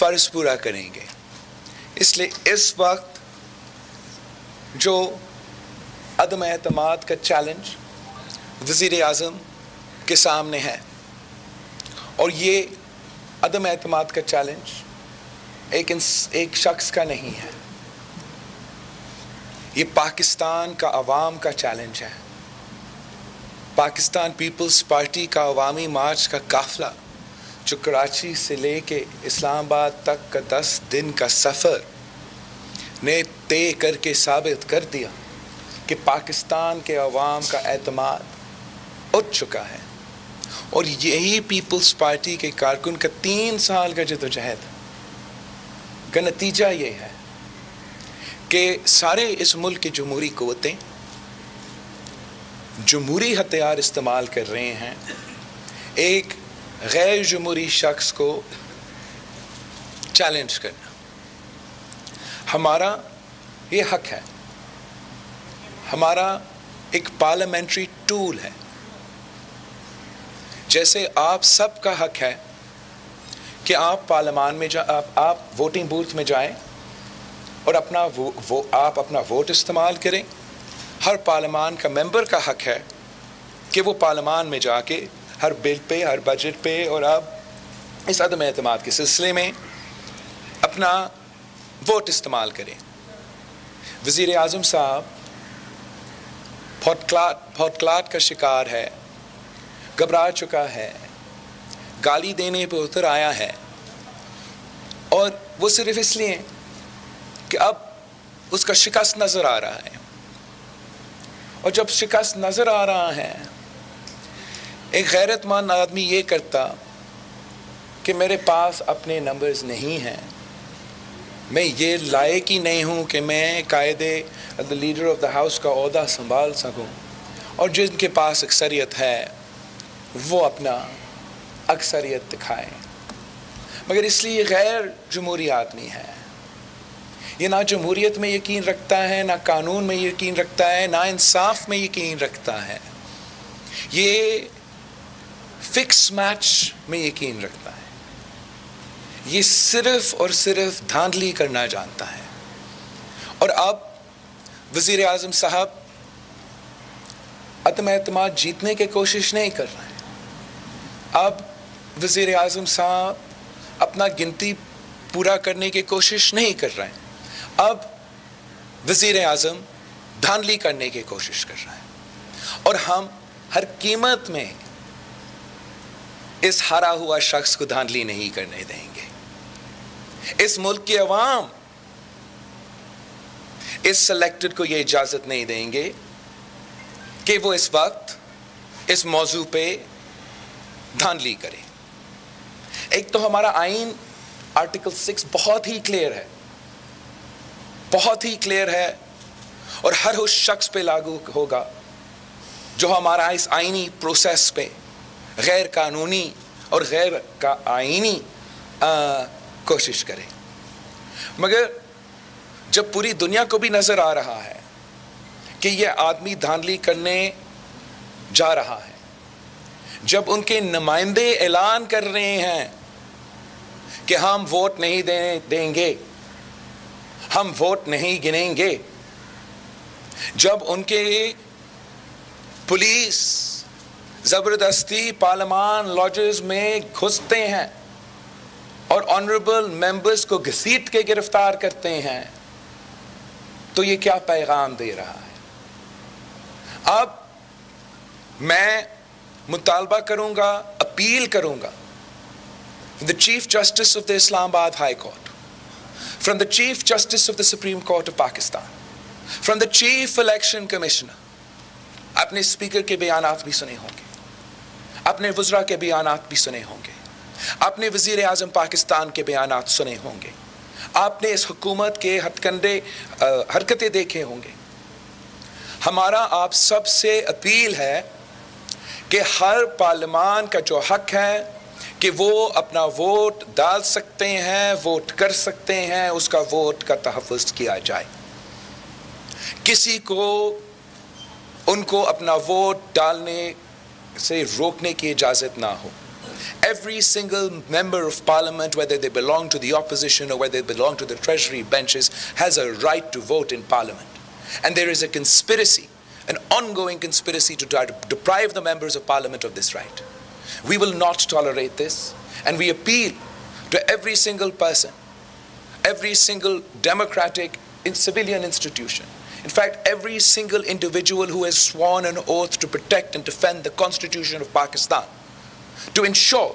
फ़र्ज़ पूरा करेंगे। इसलिए इस वक्त जो अदम एतमाद का चैलेंज वज़ीर आज़म के सामने है, और ये अदम एतमाद का चैलेंज एक शख्स का नहीं है, ये पाकिस्तान का अवाम का चैलेंज है। पाकिस्तान पीपल्स पार्टी का अवामी मार्च का काफ़िला जो कराची से लेके इस्लामाबाद तक का 10 दिन का सफ़र ने तय करके साबित कर दिया कि पाकिस्तान के अवाम का एतमाद उठ चुका है। और यही पीपल्स पार्टी के कारकुन का 3 साल का जद्दोजहद का नतीजा ये है कि सारे इस मुल्क की जमहूरी क़ुव्वतें जमहूरी हथियार इस्तेमाल कर रहे हैं एक गैर जमहूरी शख्स को चैलेंज करना। हमारा ये हक है, हमारा एक पार्लियामेंट्री टूल है। जैसे आप सबका हक है कि आप पार्लियामान में आप वोटिंग बूथ में जाएं और आप अपना वोट इस्तेमाल करें। हर पार्लियामान का मेंबर का हक है कि वो पार्लियामान में जाके हर बिल पे, हर बजट पे और अब इस अदम एतमाद के सिलसिले में अपना वोट इस्तेमाल करें। वज़ीर आज़म साहब फौतक्लाट का शिकार है, घबरा चुका है, गाली देने पर उतर आया है, और वो सिर्फ इसलिए कि अब उसका शिकस्त नज़र आ रहा है। और जब शिकस्त नज़र आ रहा है, एक गैरतमंद आदमी ये करता कि मेरे पास अपने नंबर्स नहीं हैं, मैं ये लायक ही नहीं हूँ कि मैं कायदे the leader of the house का ओहदा संभाल सकूँ, और जिनके पास अक्सरियत है वो अपना अक्सरियत दिखाएं। मगर इसलिए गैर जमहूरी आदमी है, ये ना जमहूरियत में यकीन रखता है, ना कानून में यकीन रखता है, ना इंसाफ में यकीन रखता है, ये फिक्स मैच में यकीन रखता है, ये सिर्फ और सिर्फ धांधली करना जानता है। और अब वज़ीर आज़म साहब अदम एतमाद जीतने की कोशिश नहीं कर रहे हैं। अब वज़ीर आज़म साहब अपना गिनती पूरा करने की कोशिश नहीं कर रहे हैं। अब वज़ीर आज़म धांधली करने की कोशिश कर रहा है, और हम हर कीमत में इस हारा हुआ शख्स को धांधली नहीं करने देंगे। इस मुल्क की अवाम इस सिलेक्टेड को यह इजाजत नहीं देंगे कि वो इस वक्त इस मौजू पे धांधली करे। एक तो हमारा आइन आर्टिकल 6 बहुत ही क्लियर है, बहुत ही क्लियर है, और हर उस शख्स पे लागू होगा जो हमारा इस आइनी प्रोसेस पे गैर कानूनी और गैर का आइनी कोशिश करे। मगर जब पूरी दुनिया को भी नजर आ रहा है कि यह आदमी धांधली करने जा रहा है, जब उनके नुमाइंदे ऐलान कर रहे हैं कि हम वोट नहीं देंगे, हम वोट नहीं गिनेंगे, जब उनके पुलिस जबरदस्ती पार्लियामान लॉजेस में घुसते हैं और ऑनरेबल मेंबर्स को घसीट के गिरफ्तार करते हैं, तो ये क्या पैगाम दे रहा है? अब मैं मुतालबा करूंगा, अपील करूंगा the Chief Justice of the Islamabad High Court, from the Chief Justice of the Supreme Court of Pakistan, from the Chief Election Commissioner, अपने स्पीकर के बयानात भी सुने होंगे, अपने वज़रा के बयानात भी सुने होंगे, आपने वज़ीर आज़म पाकिस्तान के बयानात सुने होंगे, आपने इस हुकूमत के हथकंडे हरकतें देखे होंगे। हमारा आप सबसे अपील है कि हर पार्लियामान का जो हक है कि वो अपना वोट डाल सकते हैं, वोट कर सकते हैं, उसका वोट का तहफ़्फ़ुज़ किया जाए। किसी को उनको अपना वोट डालने से रोकने की इजाज़त ना हो। Every single member of parliament, whether they belong to the opposition or whether they belong to the treasury benches, has a right to vote in parliament. And there is a conspiracy, an ongoing conspiracy to try to deprive the members of parliament of this right. We will not tolerate this, and we appeal to every single person, every single democratic civilian institution, in fact, every single individual who has sworn an oath to protect and defend the Constitution of Pakistan, to ensure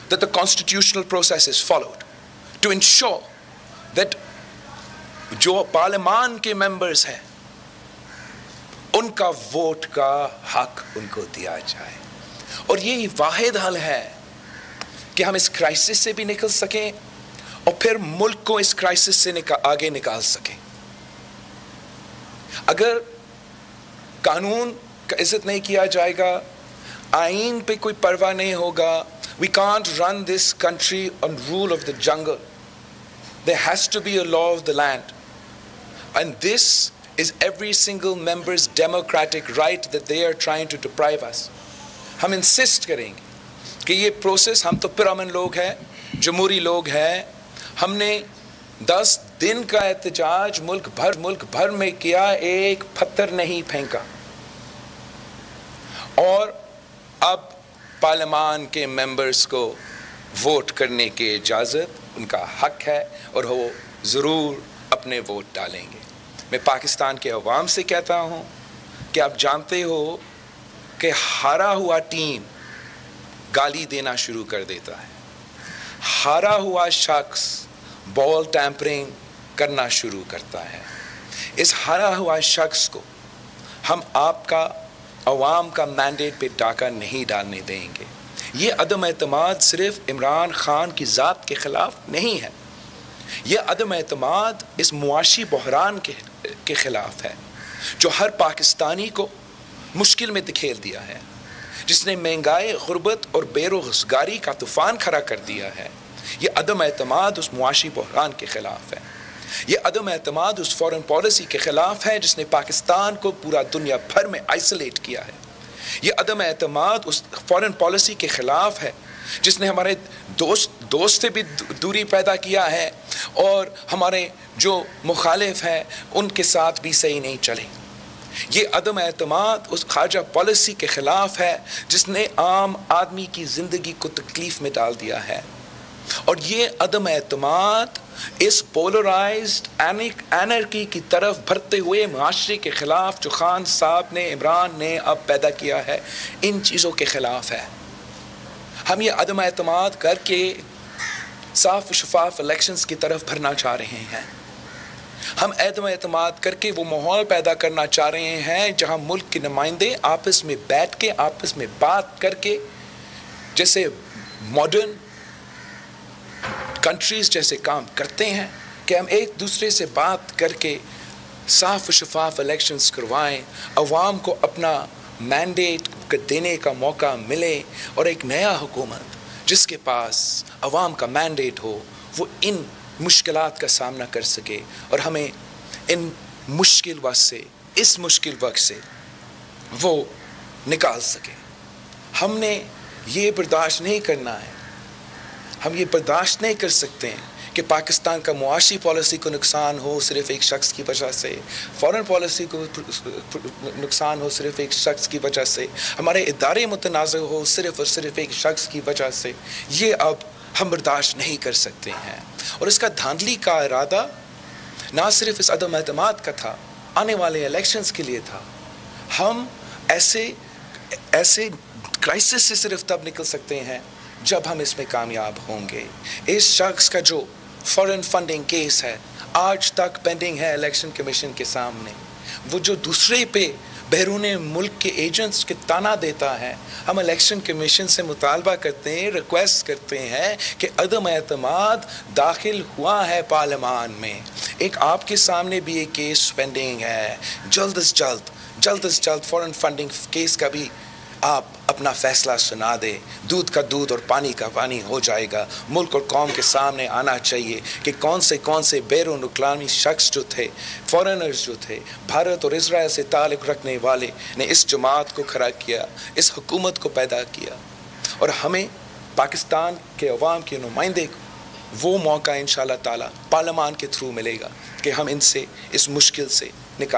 that the constitutional process is followed, to ensure that जो पार्लियामान के members हैं उनका vote का हक उनको दिया जाए। और यही वाहिद हल है कि हम इस क्राइसिस से भी निकल सकें और फिर मुल्क को इस क्राइसिस से आगे निकाल सकें। अगर कानून का इज्जत नहीं किया जाएगा, आईन पे कोई परवाह नहीं होगा, we can't run this country on rule of the jungle. There has to be a law of the land, and this is every single member's democratic right that they are trying to deprive us. हम insist करेंगे कि ये process, हम तो पुरअमन लोग हैं, जमहूरी लोग हैं, हमने 10 दिन का एहतजाज मुल्क भर में किया, एक पत्थर नहीं फेंका। और अब पार्लियामान के मेंबर्स को वोट करने की इजाज़त उनका हक है और वो ज़रूर अपने वोट डालेंगे। मैं पाकिस्तान के अवाम से कहता हूँ कि आप जानते हो कि हारा हुआ टीम गाली देना शुरू कर देता है, हारा हुआ शख्स बॉल टैंपरिंग करना शुरू करता है। इस हारा हुआ शख्स को हम आपका अवाम का मैंडेट पे डाका नहीं डालने देंगे। ये अदम एतमाद सिर्फ इमरान खान की ज़ात के ख़िलाफ़ नहीं है, ये अदम एतमाद इस मुआशी बहरान के ख़िलाफ़ है जो हर पाकिस्तानी को मुश्किल में धकेल दिया है, जिसने महंगाई, गुर्बत और बेरोज़गारी का तूफ़ान खड़ा कर दिया है। ये अदम एतमाद उस मुआशी बहरान के ख़िलाफ़ है, ये अदम एतमाद उस फॉरेन पॉलिसी के ख़िलाफ़ है जिसने पाकिस्तान को पूरा दुनिया भर में आइसोलेट किया है। ये अदम एतमाद उस फॉरेन पॉलिसी के ख़िलाफ़ है जिसने हमारे दोस्त से भी दूरी पैदा किया है और हमारे जो मुखालिफ हैं उनके साथ भी सही नहीं चले। ये अदम एतमाद उस खारजा पॉलिसी के ख़िलाफ़ है जिसने आम आदमी की ज़िंदगी को तकलीफ़ में डाल दिया है। और ये अदम एतमाद इस पोलराइज्ड एनर्की की तरफ बढ़ते हुए माशरे के ख़िलाफ़ जो खान साहब ने, इमरान ने अब पैदा किया है, इन चीज़ों के ख़िलाफ़ है। हम ये अदम एतमाद करके साफ शफाफ इलेक्शंस की तरफ भरना चाह रहे हैं। हम अदम एतमाद करके वो माहौल पैदा करना चाह रहे हैं जहाँ मुल्क के नुमाइंदे आपस में बैठ के, आपस में बात करके, जैसे मॉडर्न कंट्रीज़ जैसे काम करते हैं, कि हम एक दूसरे से बात करके साफ शफाफ इलेक्शंस करवाएं, अवाम को अपना मैंडेट देने का मौका मिले और एक नया हुकूमत जिसके पास अवाम का मैंडेट हो वो इन मुश्किलात का सामना कर सके और हमें इन मुश्किल वक्त से, इस मुश्किल वक्त से वो निकाल सके। हमने ये बर्दाश्त नहीं करना है, हम ये बर्दाश्त नहीं कर सकते हैं कि पाकिस्तान का मुआशी पॉलिसी को नुकसान हो सिर्फ़ एक शख्स की वजह से, फ़ॉरेन पॉलिसी को नुकसान हो सिर्फ़ एक शख्स की वजह से, हमारे इदारे मुतनाज़ हो सिर्फ़ और सिर्फ एक शख्स की वजह से। ये अब हम बर्दाश्त नहीं कर सकते हैं। और इसका धांधली का इरादा ना सिर्फ इस अदम एतमाद का था, आने वाले इलेक्शंस के लिए था। हम ऐसे क्राइसिस से सिर्फ तब निकल सकते हैं जब हम इसमें कामयाब होंगे। इस शख्स का जो फॉरेन फंडिंग केस है आज तक पेंडिंग है इलेक्शन कमीशन के सामने, वो जो दूसरे पे बैरून मुल्क के एजेंट्स के ताना देता है, हम इलेक्शन कमीशन से मुतालबा करते हैं, रिक्वेस्ट करते हैं कि अदम एतमाद दाखिल हुआ है पार्लियामान में, एक आपके सामने भी एक केस पेंडिंग है, जल्द से जल्द फॉरेन फंडिंग केस का भी आप अपना फैसला सुना दे। दूध का दूध और पानी का पानी हो जाएगा। मुल्क और कौम के सामने आना चाहिए कि कौन से बैरून अक़वामी शख्स जो थे, फॉरेनर्स जो थे, भारत और इज़राइल से ताल्लुक़ रखने वाले ने इस जमात को खड़ा किया, इस हुकूमत को पैदा किया। और हमें पाकिस्तान के अवाम के नुमाइंदे को वो मौका इंशाअल्लाह ताला पार्लियामान के थ्रू मिलेगा कि हम इनसे इस मुश्किल से निकाल